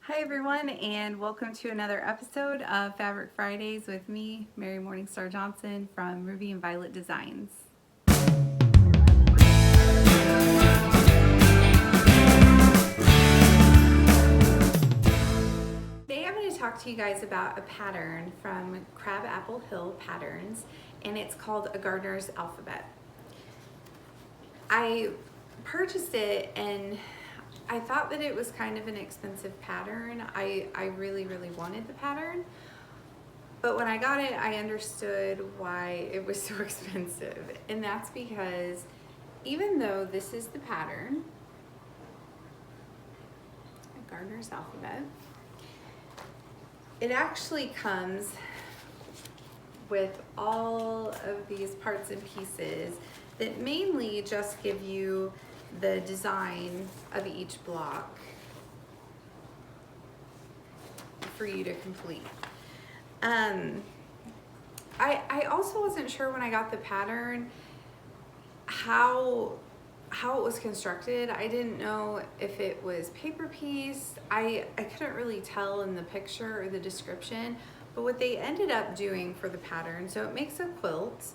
Hi everyone, and welcome to another episode of Fabric Fridays with me, Mary Morningstar Johnson from Ruby and Violet Designs. Today I'm going to talk to you guys about a pattern from Crab Apple Hill Patterns, and it's called a Gardener's Alphabet. I purchased it and I thought that it was kind of an expensive pattern. I really wanted the pattern, but when I got it, I understood why it was so expensive. And that's because even though this is the pattern, Gardener's Alphabet, it actually comes with all of these parts and pieces that mainly just give you the design of each block for you to complete. I also wasn't sure when I got the pattern how it was constructed. I didn't know if it was paper piece. I couldn't really tell in the picture or the description, but what they ended up doing for the pattern, so it makes a quilt,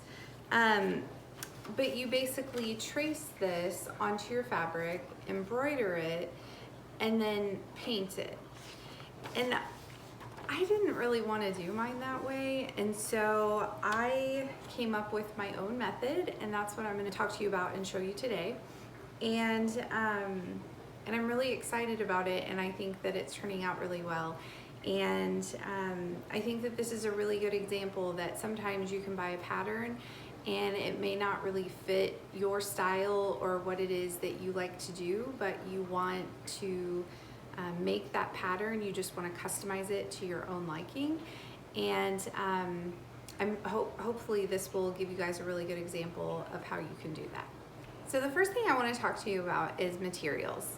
but you basically trace this onto your fabric, embroider it, and then paint it. And I didn't really want to do mine that way, and so I came up with my own method, and that's what I'm going to talk to you about and show you today. And I'm really excited about it, and I think that it's turning out really well. And I think that this is a really good example that sometimes you can buy a pattern and it may not really fit your style or what it is that you like to do, but you want to make that pattern. You just want to customize it to your own liking. And hopefully this will give you guys a really good example of how you can do that. So the first thing I want to talk to you about is materials.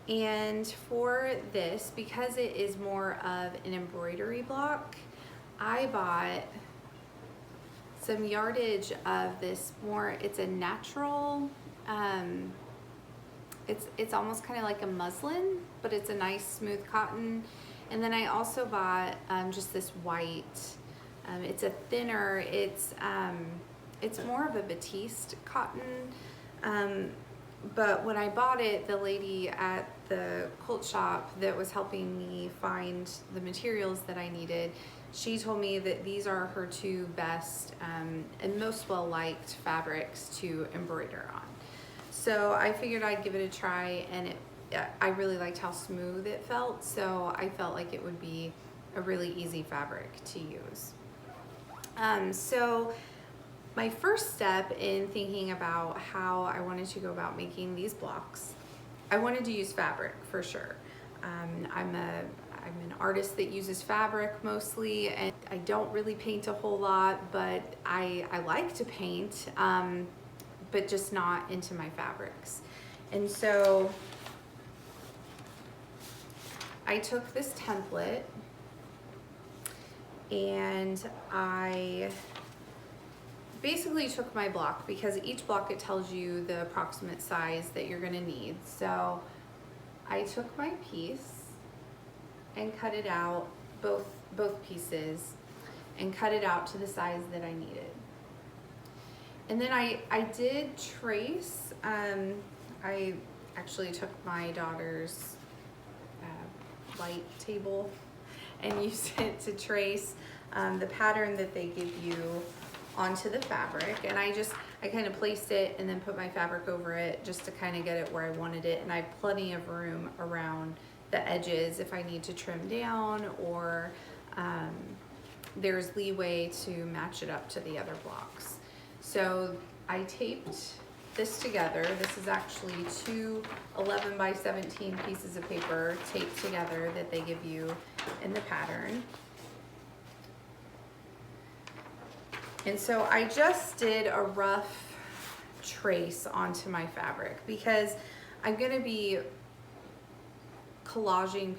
And for this, because it is more of an embroidery block, I bought some yardage of this it's a natural, it's almost kind of like a muslin, but it's a nice smooth cotton. And then I also bought just this white, it's a thinner, it's more of a batiste cotton. But when I bought it, the lady at the quilt shop that was helping me find the materials that I needed, she told me that these are her two best and most well-liked fabrics to embroider on. So I figured I'd give it a try, and I really liked how smooth it felt, so I felt like it would be a really easy fabric to use. So my first step in thinking about how I wanted to go about making these blocks, I wanted to use fabric for sure. I'm an artist that uses fabric mostly, and I don't really paint a whole lot, but I like to paint, but just not into my fabrics. And so I took this template and I basically took my block, because each block, it tells you the approximate size that you're going to need. So I took my piece and cut it out, both pieces, and cut it out to the size that I needed. And then I did trace. I actually took my daughter's light table and used it to trace the pattern that they give you onto the fabric, and I kind of placed it and then put my fabric over it just to kind of get it where I wanted it. And I have plenty of room around the edges if I need to trim down, or there's leeway to match it up to the other blocks. So I taped this together. This is actually two 11 by 17 pieces of paper taped together that they give you in the pattern. And so I just did a rough trace onto my fabric, because I'm going to be collaging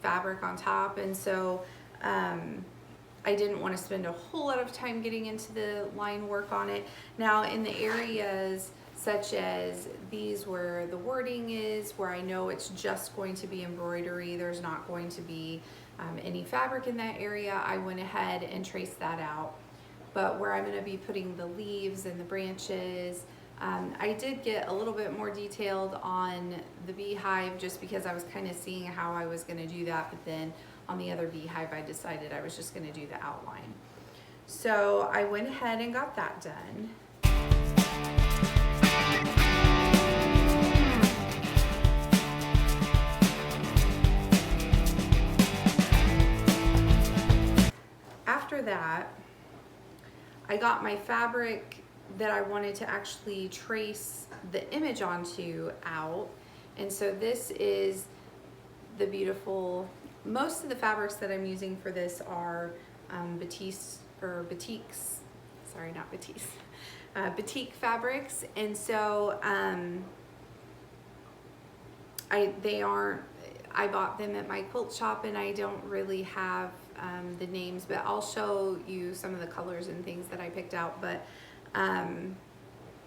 fabric on top, and so I didn't want to spend a whole lot of time getting into the line work on it. Now in the areas, such as these where the wording is, where I know it's just going to be embroidery, there's not going to be any fabric in that area, I went ahead and traced that out. But where I'm going to be putting the leaves and the branches, I did get a little bit more detailed on the beehive just because I was kind of seeing how I was going to do that, but then on the other beehive I decided I was just going to do the outline. So I went ahead and got that done. After that, I got my fabric that I wanted to actually trace the image onto out. And so this is the beautiful, most of the fabrics that I'm using for this are batiks, sorry, not batiste, batik fabrics. And so I bought them at my quilt shop, and I don't really have the names, but I'll show you some of the colors and things that I picked out. But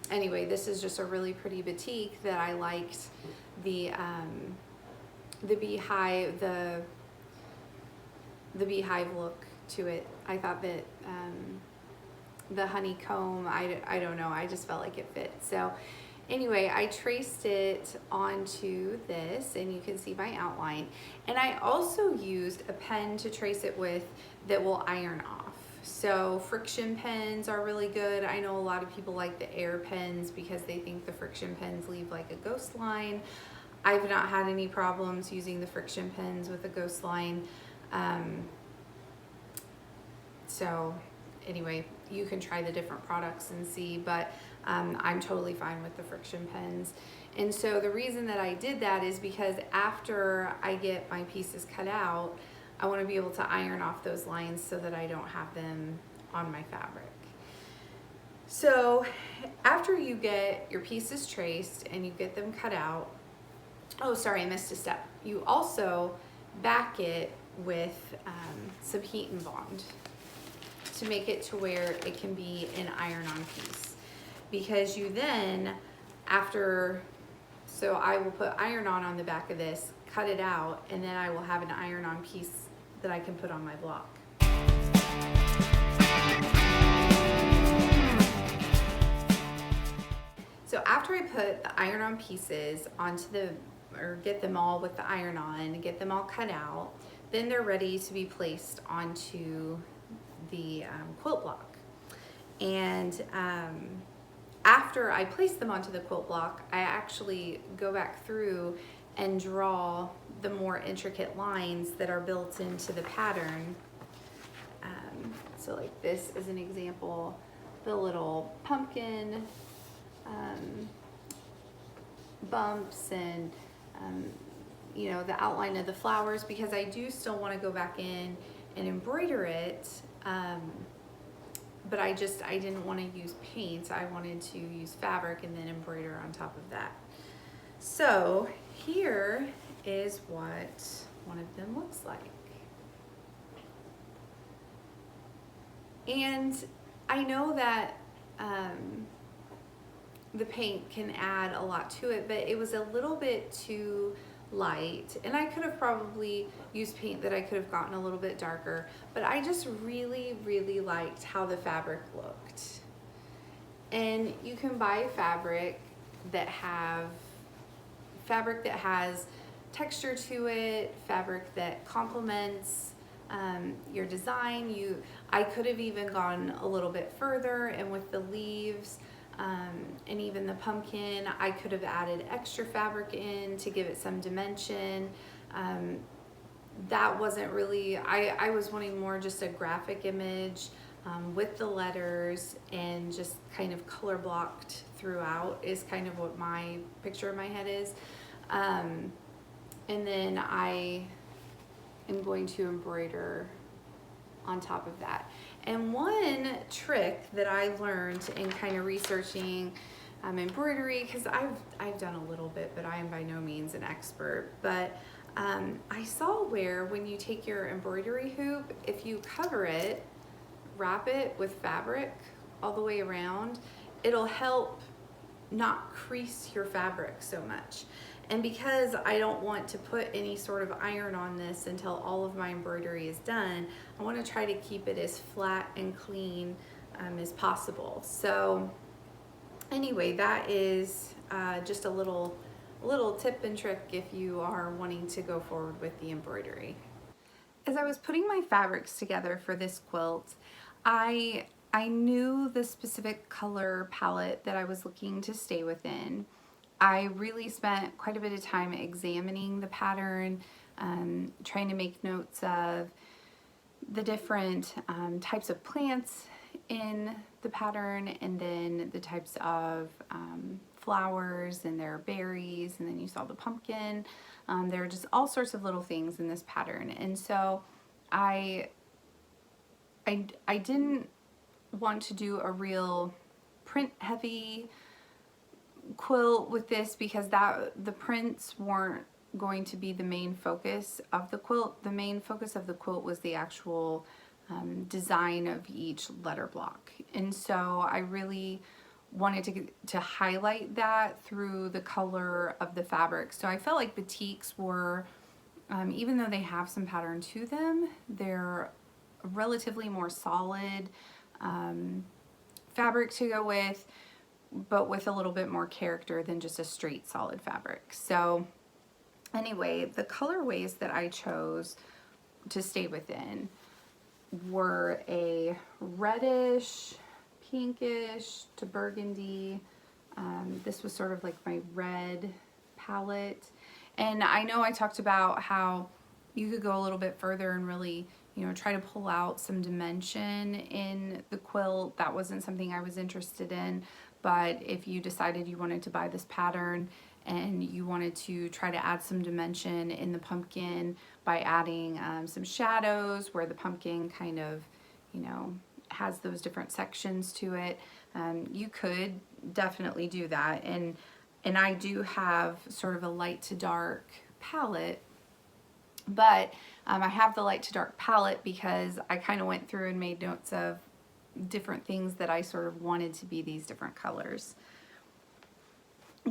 anyway, this is just a really pretty batik that I liked. The beehive, the beehive look to it. I thought that the honeycomb, I don't know, I just felt like it fit. So anyway, I traced it onto this, and you can see my outline. And I also used a pen to trace it with that will iron off. So friction pens are really good. I know a lot of people like the air pens because they think the friction pens leave like a ghost line. I've not had any problems using the friction pens with a ghost line. So anyway, you can try the different products and see, but I'm totally fine with the friction pens. And so the reason that I did that is because after I get my pieces cut out, I want to be able to iron off those lines so that I don't have them on my fabric. So after you get your pieces traced and you get them cut out, oh sorry, I missed a step. You also back it with some heat and bond to make it to where it can be an iron-on piece. Because you then, so I will put iron-on the back of this, cut it out, and then I will have an iron-on piece that I can put on my block. So after I put the iron-on pieces onto or get them all with the iron-on, get them all cut out, then they're ready to be placed onto the quilt block. And after I place them onto the quilt block, I actually go back through and draw the more intricate lines that are built into the pattern. So like this is an example, the little pumpkin bumps and you know, the outline of the flowers, because I do still want to go back in and embroider it. But I didn't want to use paint. I wanted to use fabric and then embroider on top of that. So here is what one of them looks like. And I know that the paint can add a lot to it, but it was a little bit too light, and I could have probably used paint that I could have gotten a little bit darker, but I just really liked how the fabric looked. And you can buy fabric that has texture to it, fabric that complements your design. I could have even gone a little bit further, and with the leaves and even the pumpkin, I could have added extra fabric in to give it some dimension. That wasn't really, I was wanting more just a graphic image with the letters and just kind of color blocked throughout is kind of what my picture in my head is. And then I am going to embroider on top of that. And one trick that I learned in kind of researching embroidery, because I've done a little bit, but I am by no means an expert, but I saw where when you take your embroidery hoop, if you cover it, wrap it with fabric all the way around, it'll help not crease your fabric so much. And because I don't want to put any sort of iron on this until all of my embroidery is done, I want to try to keep it as flat and clean as possible. So anyway, that is just a little tip and trick if you are wanting to go forward with the embroidery. As I was putting my fabrics together for this quilt, I knew the specific color palette that I was looking to stay within. I really spent quite a bit of time examining the pattern, trying to make notes of the different types of plants in the pattern, and then the types of flowers and their berries, and then you saw the pumpkin. There are just all sorts of little things in this pattern, and so I didn't want to do a real print heavy quilt with this because the prints weren't going to be the main focus of the quilt. The main focus of the quilt was the actual design of each letter block, and so I really wanted to highlight that through the color of the fabric. So I felt like batiks were, even though they have some pattern to them, they're relatively more solid fabric to go with, but with a little bit more character than just a straight solid fabric. So anyway, the colorways that I chose to stay within were a reddish, pinkish to burgundy. This was sort of like my red palette. And I know I talked about how you could go a little bit further and really, you know, try to pull out some dimension in the quilt. That wasn't something I was interested in, but if you decided you wanted to buy this pattern and you wanted to try to add some dimension in the pumpkin by adding some shadows where the pumpkin kind of, you know, has those different sections to it, you could definitely do that. And I do have sort of a light to dark palette, but I have the light to dark palette because I kind of went through and made notes of different things that I sort of wanted to be these different colors.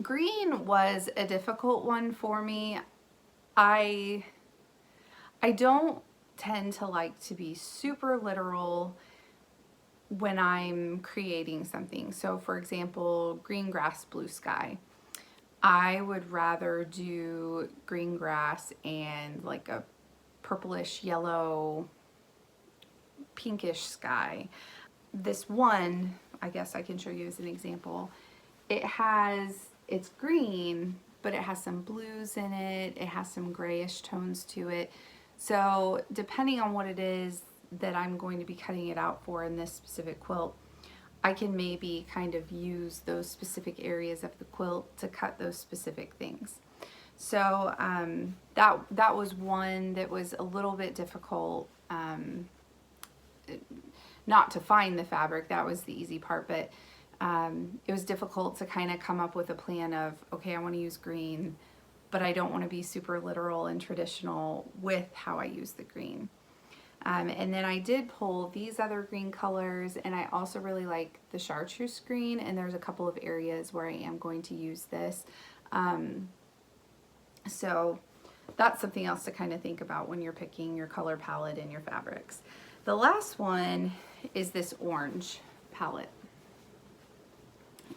Green was a difficult one for me. I don't tend to like to be super literal when I'm creating something. So for example, green grass, blue sky. I would rather do green grass and like a purplish yellow pinkish sky. This one, I guess I can show you as an example. It's green, but it has some blues in it. It has some grayish tones to it. So depending on what it is that I'm going to be cutting it out for in this specific quilt, I can maybe kind of use those specific areas of the quilt to cut those specific things. So that was one that was a little bit difficult, not to find the fabric. That was the easy part, but it was difficult to kind of come up with a plan of, okay, I want to use green, but I don't want to be super literal and traditional with how I use the green. And then I did pull these other green colors, and I also really like the chartreuse green, and there's a couple of areas where I am going to use this. So that's something else to kind of think about when you're picking your color palette and your fabrics. The last one is this orange palette.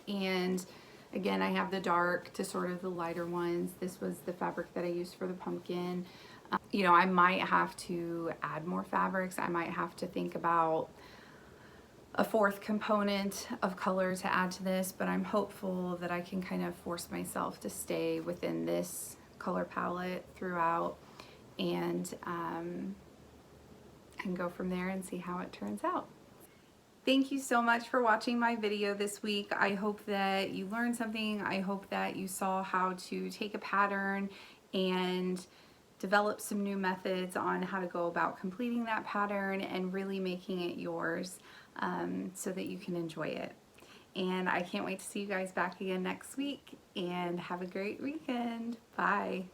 And again, I have the dark to sort of the lighter ones. This was the fabric that I used for the pumpkin. You know, I might have to add more fabrics. I might have to think about a fourth component of color to add to this, but I'm hopeful that I can kind of force myself to stay within this color palette throughout, and go from there and see how it turns out. Thank you so much for watching my video this week. I hope that you learned something. I hope that you saw how to take a pattern and develop some new methods on how to go about completing that pattern and really making it yours, so that you can enjoy it. And I can't wait to see you guys back again next week, and have a great weekend. Bye.